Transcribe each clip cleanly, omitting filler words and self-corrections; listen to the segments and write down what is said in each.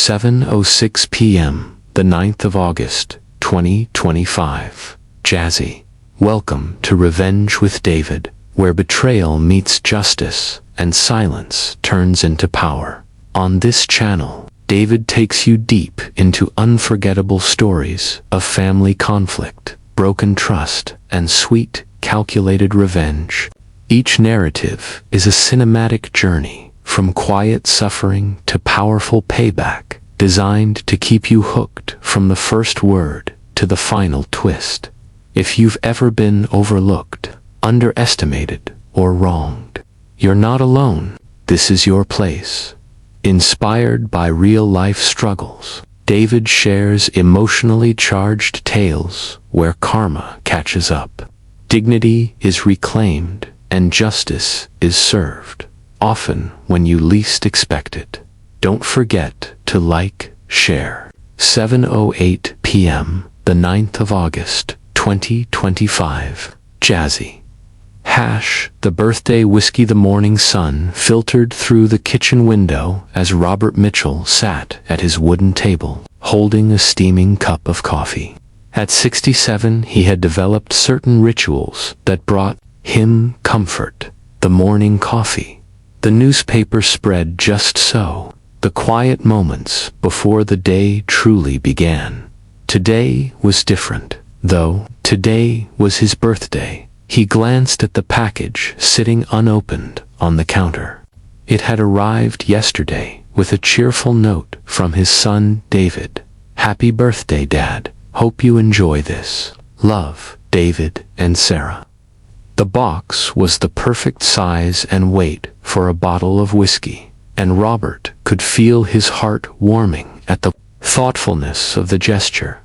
7:06 p.m., the 9th of August, 2025. Jazzy. Welcome to Revenge with David, where betrayal meets justice and silence turns into power. On this channel, David takes you deep into unforgettable stories of family conflict, broken trust, and sweet, calculated revenge. Each narrative is a cinematic journey from quiet suffering to powerful payback, designed to keep you hooked from the first word to the final twist. If you've ever been overlooked, underestimated, or wronged, you're not alone. This is your place. Inspired by real-life struggles, David shares emotionally charged tales where karma catches up, dignity is reclaimed, and justice is served, often when you least expect it. Don't forget to like, share. 7:08 p.m., the 9th of August, 2025. Jazzy. The birthday whiskey. The morning sun filtered through the kitchen window as Robert Mitchell sat at his wooden table, holding a steaming cup of coffee. At 67, he had developed certain rituals that brought him comfort. The morning coffee, the newspaper spread just so, the quiet moments before the day truly began. Today was different, though. Today was his birthday. He glanced at the package sitting unopened on the counter. It had arrived yesterday with a cheerful note from his son, David. "Happy birthday, Dad. Hope you enjoy this. Love, David and Sarah." The box was the perfect size and weight for a bottle of whiskey, and Robert could feel his heart warming at the thoughtfulness of the gesture.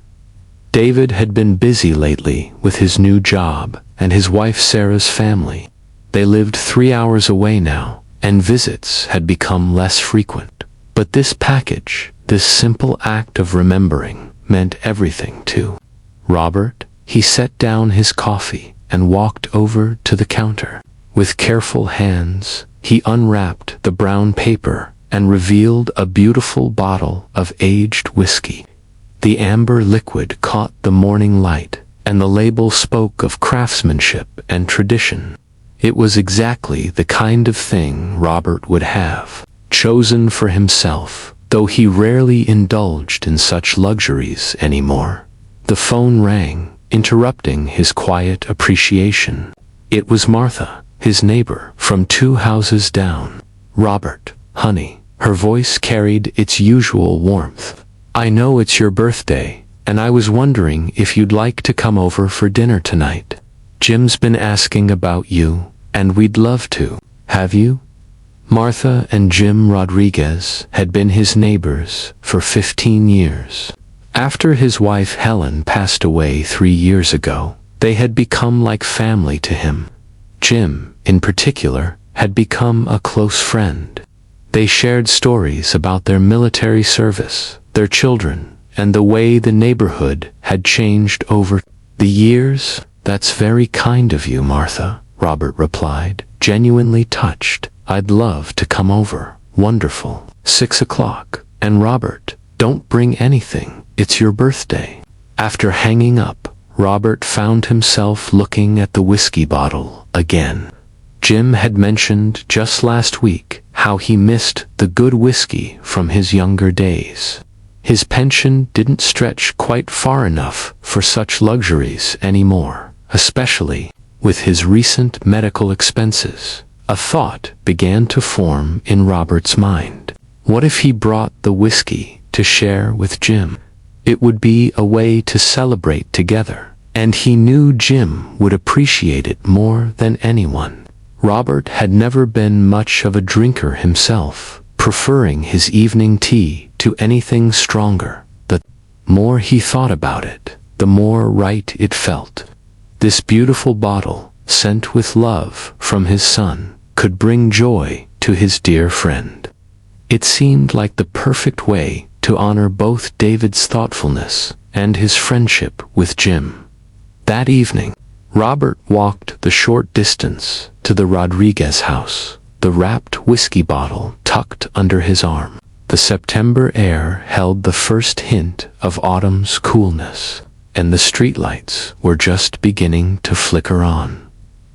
David had been busy lately with his new job and his wife Sarah's family. They lived 3 hours away now, and visits had become less frequent. But this package, this simple act of remembering, meant everything to Robert. He set down his coffee and walked over to the counter. With careful hands, he unwrapped the brown paper and revealed a beautiful bottle of aged whiskey. The amber liquid caught the morning light, and the label spoke of craftsmanship and tradition. It was exactly the kind of thing Robert would have chosen for himself, though he rarely indulged in such luxuries anymore. The phone rang, interrupting his quiet appreciation. It was Martha, his neighbor from 2 houses down. "Robert, honey," her voice carried its usual warmth. "I know it's your birthday, and I was wondering if you'd like to come over for dinner tonight. Jim's been asking about you, and we'd love to have you." Martha and Jim Rodriguez had been his neighbors for 15 years. After his wife Helen passed away 3 years ago, they had become like family to him. Jim, in particular, had become a close friend. They shared stories about their military service, their children, and the way the neighborhood had changed over the years. "That's very kind of you, Martha," Robert replied, genuinely touched. "I'd love to come over." "Wonderful. 6 o'clock. And Robert, don't bring anything. It's your birthday." After hanging up, Robert found himself looking at the whiskey bottle again. Jim had mentioned just last week how he missed the good whiskey from his younger days. His pension didn't stretch quite far enough for such luxuries anymore, especially with his recent medical expenses. A thought began to form in Robert's mind. What if he brought the whiskey to share with Jim? It would be a way to celebrate together, and he knew Jim would appreciate it more than anyone. Robert had never been much of a drinker himself, preferring his evening tea to anything stronger. The more he thought about it, the more right it felt. This beautiful bottle, sent with love from his son, could bring joy to his dear friend. It seemed like the perfect way to honor both David's thoughtfulness and his friendship with Jim. That evening, Robert walked the short distance to the Rodriguez house, the wrapped whiskey bottle tucked under his arm. The September air held the first hint of autumn's coolness, and the streetlights were just beginning to flicker on.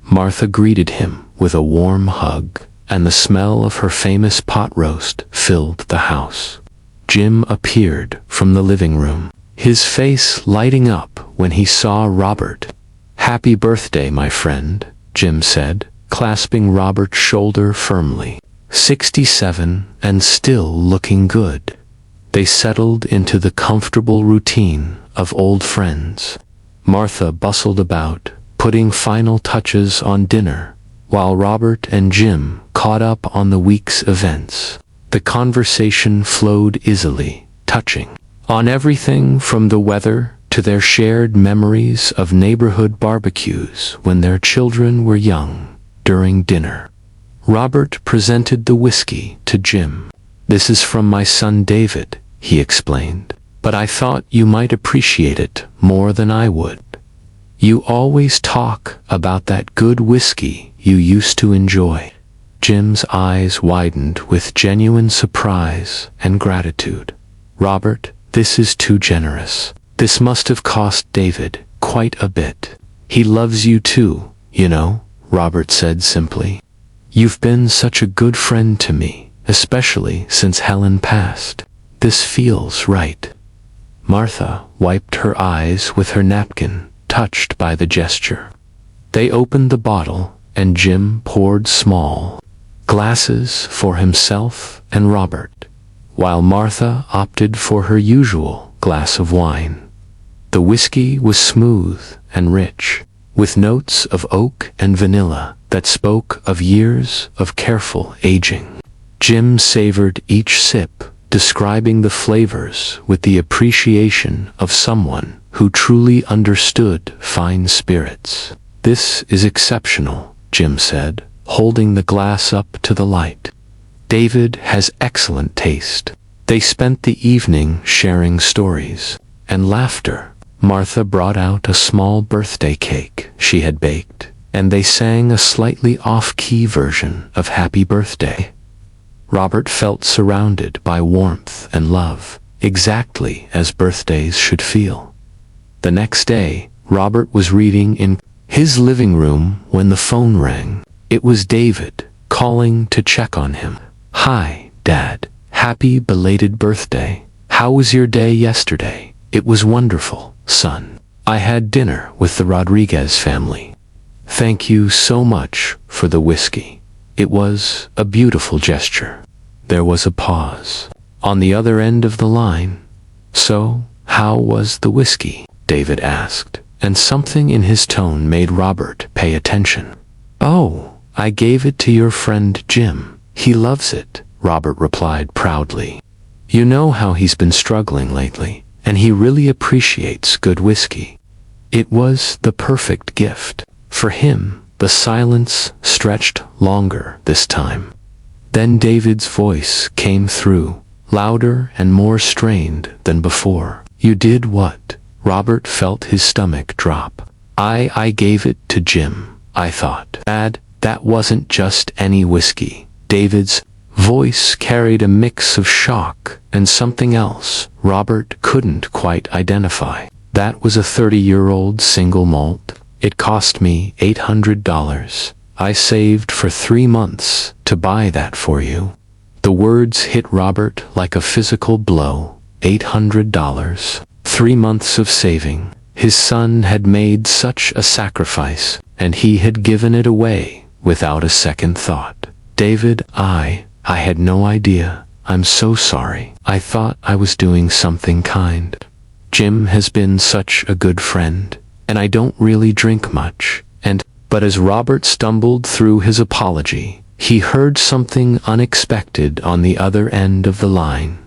Martha greeted him with a warm hug, and the smell of her famous pot roast filled the house. Jim appeared from the living room, his face lighting up when he saw Robert. "Happy birthday, my friend," Jim said, clasping Robert's shoulder firmly. 67 and still looking good. They settled into the comfortable routine of old friends. Martha bustled about, putting final touches on dinner, while Robert and Jim caught up on the week's events. The conversation flowed easily, touching on everything from the weather to their shared memories of neighborhood barbecues when their children were young. During dinner, Robert presented the whiskey to Jim. "This is from my son David," he explained, "but I thought you might appreciate it more than I would. You always talk about that good whiskey you used to enjoy." Jim's eyes widened with genuine surprise and gratitude. "Robert, this is too generous. This must have cost David quite a bit." "He loves you too, you know," Robert said simply. "You've been such a good friend to me, especially since Helen passed. This feels right." Martha wiped her eyes with her napkin, touched by the gesture. They opened the bottle, and Jim poured small glasses for himself and Robert, while Martha opted for her usual glass of wine. The whiskey was smooth and rich, with notes of oak and vanilla that spoke of years of careful aging. Jim savored each sip, describing the flavors with the appreciation of someone who truly understood fine spirits. "This is exceptional," Jim said, holding the glass up to the light. "David has excellent taste." They spent the evening sharing stories and laughter. Martha brought out a small birthday cake she had baked, and they sang a slightly off-key version of Happy Birthday. Robert felt surrounded by warmth and love, exactly as birthdays should feel. The next day, Robert was reading in his living room when the phone rang. It was David, calling to check on him. "Hi, Dad. Happy belated birthday. How was your day yesterday?" "It was wonderful, son. I had dinner with the Rodriguez family. Thank you so much for the whiskey. It was a beautiful gesture." There was a pause. On the other end of the line, "So, how was the whiskey?" David asked, and something in his tone made Robert pay attention. "Oh, I gave it to your friend Jim. He loves it," Robert replied proudly. "You know how he's been struggling lately, and he really appreciates good whiskey. It was the perfect gift for him." The silence stretched longer this time. Then David's voice came through, louder and more strained than before. "You did what?" Robert felt his stomach drop. I gave it to Jim, I thought." "Dad, that wasn't just any whiskey." David's voice carried a mix of shock and something else Robert couldn't quite identify. "That was a 30-year-old single malt. It cost me $800. I saved for 3 months to buy that for you." The words hit Robert like a physical blow. $800. 3 months of saving. His son had made such a sacrifice, and he had given it away without a second thought. "David, I had no idea. I'm so sorry. I thought I was doing something kind. Jim has been such a good friend, and I don't really drink much." But as Robert stumbled through his apology, he heard something unexpected on the other end of the line.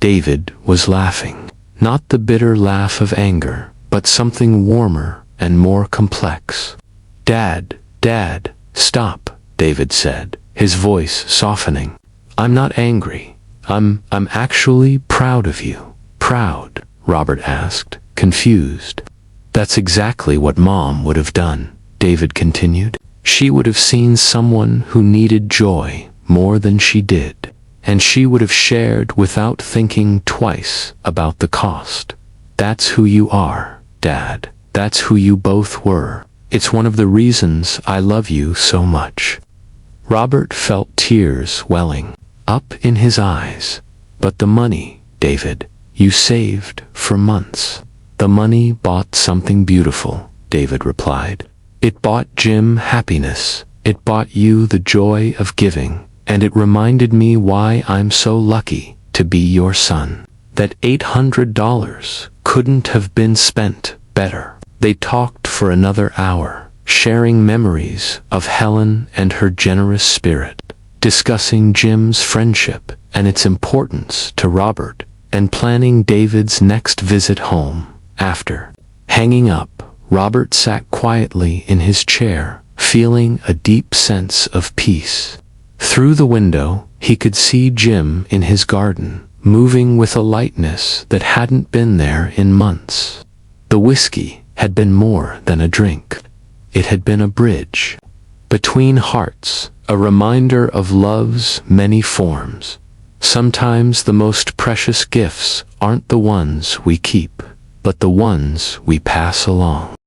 David was laughing. Not the bitter laugh of anger, but something warmer and more complex. Dad, stop," David said, his voice softening. "I'm not angry. I'm actually proud of you." "Proud?" Robert asked, confused. "That's exactly what Mom would have done," David continued. "She would have seen someone who needed joy more than she did. and she would have shared without thinking twice about the cost. That's who you are, Dad. That's who you both were. It's one of the reasons I love you so much. Robert felt tears welling up in his eyes. But the money, David, you saved for months. The money bought something beautiful, David replied. It bought Jim happiness. It bought you the joy of giving, and it reminded me why I'm so lucky to be your son. That $800 couldn't have been spent better. They talked for another hour, sharing memories of Helen and her generous spirit, discussing Jim's friendship and its importance to Robert, and planning David's next visit home. After hanging up, Robert sat quietly in his chair, feeling a deep sense of peace. Through the window, he could see Jim in his garden, moving with a lightness that hadn't been there in months. The whiskey had been more than a drink. It had been a bridge between hearts, a reminder of love's many forms. Sometimes the most precious gifts aren't the ones we keep, but the ones we pass along.